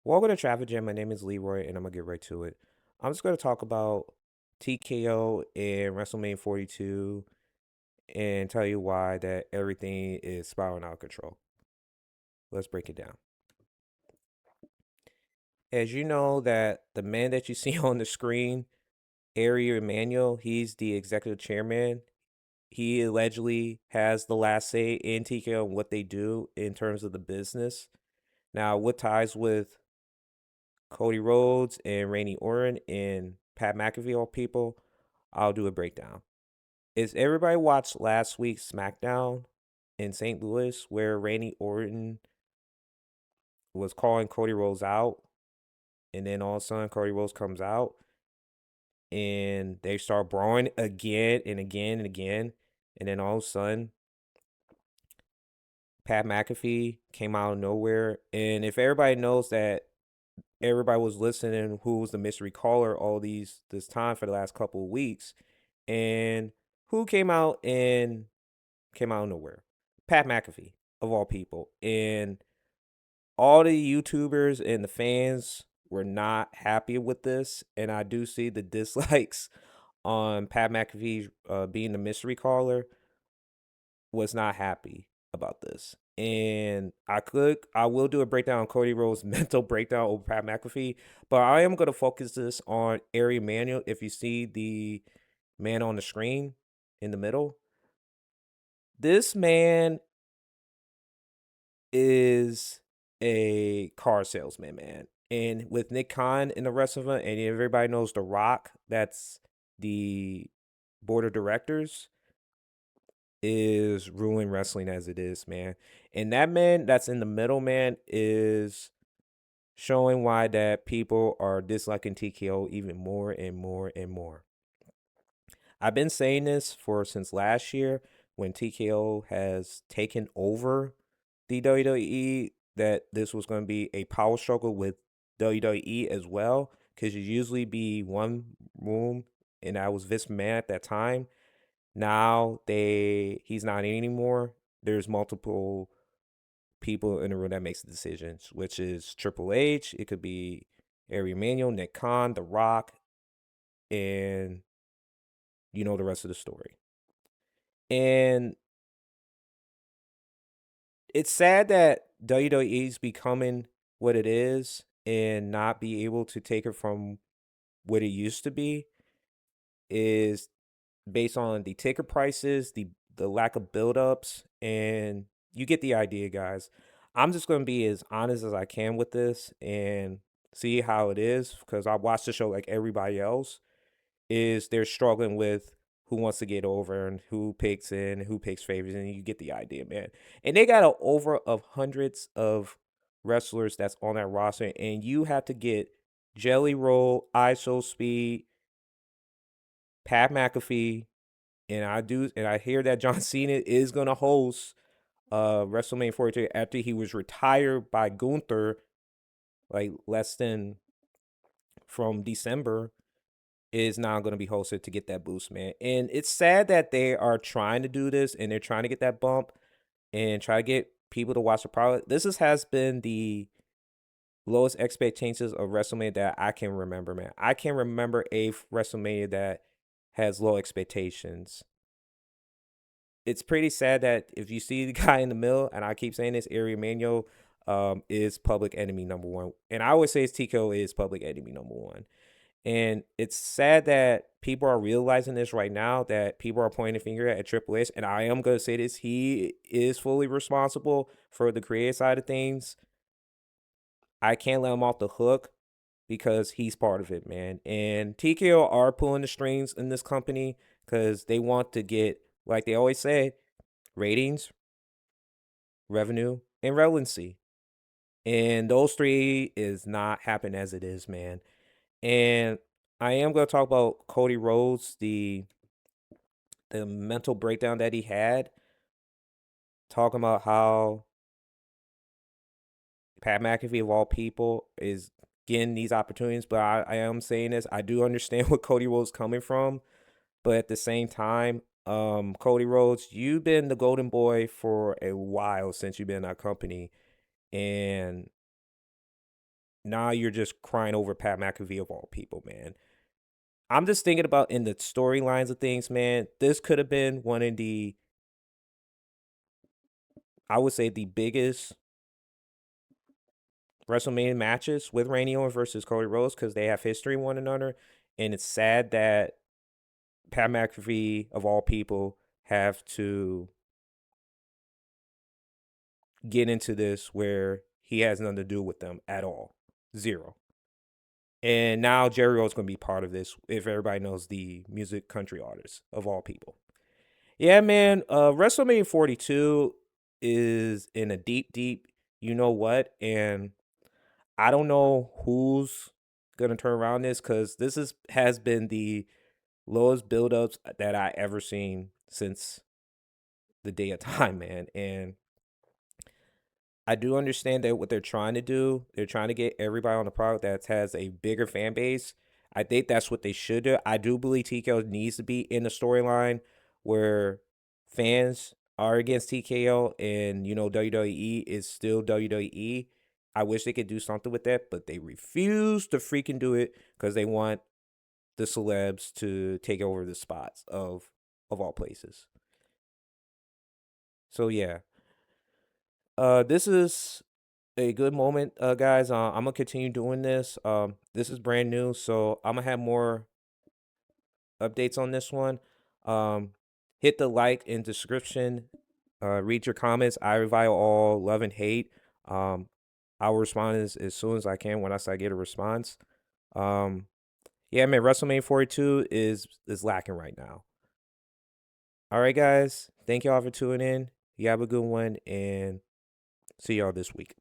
Welcome to Traffic Jam. My name is Leroy, and I'm gonna get right to it. I'm just gonna talk about TKO and WrestleMania 42 and tell you why that everything is spiraling out of control. Let's break it down. As you know, that the man that you see on the screen, Ari Emanuel, he's the executive chairman. He allegedly has the last say in TKO and what they do in terms of the business. Now, what ties with Cody Rhodes and Randy Orton and Pat McAfee, all people, I'll do a breakdown. Is everybody watched last week's SmackDown in St. Louis where Randy Orton was calling Cody Rhodes out, and then all of a sudden Cody Rhodes comes out and they start brawling again and again and again, and then all of a sudden Pat McAfee came out of nowhere. And if everybody knows that everybody was listening who was the mystery caller all this time for the last couple of weeks, and who came out of nowhere? Pat McAfee, of all people. And all the YouTubers and the fans were not happy with this. And I do see the dislikes on Pat McAfee being the mystery caller was not happy about this. And I will do a breakdown on Cody Rhodes' mental breakdown over Pat McAfee, but I am going to focus this on Ari Emanuel. If you see the man on the screen in the middle, this man is a car salesman, man. And with Nick Khan and the rest of them, and everybody knows The Rock, that's the board of directors, is ruling wrestling as it is, man. And that man that's in the middle, man, is showing why that people are disliking TKO even more and more and more. I've been saying this for since last year when TKO has taken over the WWE, that this was going to be a power struggle with WWE as well, because you usually be one room, and that was Vince McMahon at that time. Now he's not anymore. There's multiple people in the room that makes the decisions, which is Triple H. It could be Ari Emanuel, Nick Khan, The Rock, and you know the rest of the story. And it's sad that WWE is becoming what it is and not be able to take it from what it used to be, is based on the ticket prices, the lack of buildups, and you get the idea, guys. I'm just gonna be as honest as I can with this and see how it is, because I watch the show like everybody else. Is they're struggling with who wants to get over and who picks in, who picks favorites, and you get the idea, man. And they got a over of hundreds of wrestlers that's on that roster, and you have to get Jelly Roll, ISO Speed, Pat McAfee, and I hear that John Cena is gonna host WrestleMania 42 after he was retired by Gunther, like less than from December, is now going to be hosted to get that boost, man. And it's sad that they are trying to do this and they're trying to get that bump and try to get people to watch the product. Has been the lowest expectations of WrestleMania that I can remember, man. I can remember a WrestleMania that has low expectations. It's pretty sad that if you see the guy in the middle, and I keep saying this, Ari Emanuel is public enemy number one. And I always say TKO is public enemy number one. And it's sad that people are realizing this right now, that people are pointing a finger at Triple H. And I am going to say this, he is fully responsible for the creative side of things. I can't let him off the hook because he's part of it, man. And TKO are pulling the strings in this company because they want to get, like they always say, ratings, revenue, and relevancy. And those three is not happening as it is, man. And I am going to talk about Cody Rhodes, the mental breakdown that he had, talking about how Pat McAfee of all people is getting these opportunities. But I am saying this, I do understand where Cody Rhodes coming from, but at the same time, Cody Rhodes, you've been the golden boy for a while since you've been in our company, and now you're just crying over Pat McAfee of all people, man. I'm just thinking about in the storylines of things, man. This could have been one of the, I would say, the biggest WrestleMania matches with Randy Orton versus Cody Rhodes because they have history with one another. And it's sad that Pat McAfee, of all people, have to get into this where he has nothing to do with them at all. Zero. And now Jerry O's going to be part of this if everybody knows the music country artist of all people. Yeah, man. WrestleMania 42 is in a deep, deep, you know what? And I don't know who's going to turn around this because has been the lowest buildups that I ever seen since the day of time, man. And I do understand that what they're trying to do, they're trying to get everybody on the product that has a bigger fan base. I think that's what they should do. I do believe TKO needs to be in the storyline where fans are against TKO and, WWE is still WWE. I wish they could do something with that, but they refuse to freaking do it because they want the celebs to take over the spots of all places. So yeah. This is a good moment, guys. I'm gonna continue doing this. This is brand new, so I'm gonna have more updates on this one. Um, hit the like and description. Read your comments. I revile all love and hate. Um, I'll respond as soon as I can when I get a response. Um, yeah, man, WrestleMania 42 is lacking right now. All right, guys. Thank y'all for tuning in. You have a good one, and see y'all this week.